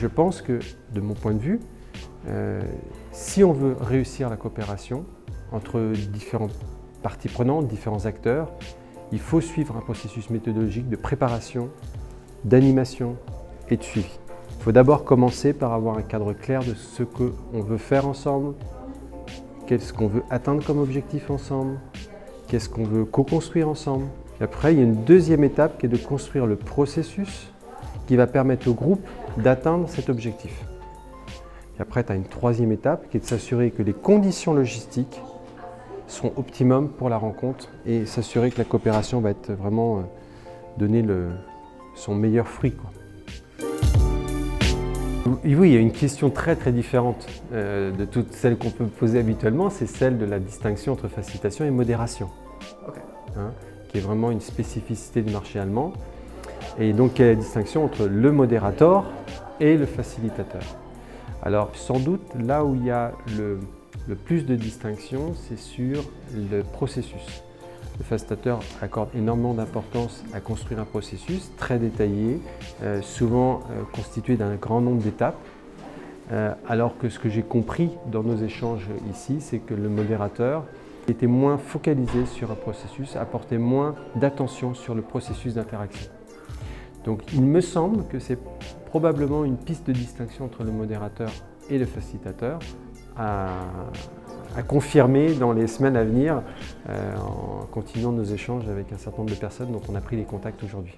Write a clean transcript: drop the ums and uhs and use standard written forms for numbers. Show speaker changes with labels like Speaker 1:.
Speaker 1: Je pense que, de mon point de vue, si on veut réussir la coopération entre différentes parties prenantes, différents acteurs, il faut suivre un processus méthodologique de préparation, d'animation et de suivi. Il faut d'abord commencer par avoir un cadre clair de ce qu'on veut faire ensemble, qu'est-ce qu'on veut atteindre comme objectif ensemble, qu'est-ce qu'on veut co-construire ensemble. Et après, il y a une deuxième étape qui est de construire le processus qui va permettre au groupe d'atteindre cet objectif. Et après, tu as une troisième étape qui est de s'assurer que les conditions logistiques sont optimum pour la rencontre et s'assurer que la coopération va être vraiment donner son meilleur fruit, quoi. Et oui, il y a une question très différente de toutes celles qu'on peut poser habituellement, c'est celle de la distinction entre facilitation et modération,
Speaker 2: Ok.
Speaker 1: qui est vraiment une spécificité du marché allemand. Et donc, quelle est la distinction entre le modérateur et le facilitateur? Alors, sans doute, là où il y a le plus de distinction, c'est sur le processus. Le facilitateur accorde énormément d'importance à construire un processus très détaillé, souvent constitué d'un grand nombre d'étapes, alors que ce que j'ai compris dans nos échanges ici, c'est que le modérateur était moins focalisé sur un processus, apportait moins d'attention sur le processus d'interaction. Donc il me semble que c'est probablement une piste de distinction entre le modérateur et le facilitateur à confirmer dans les semaines à venir en continuant nos échanges avec un certain nombre de personnes dont on a pris les contacts aujourd'hui.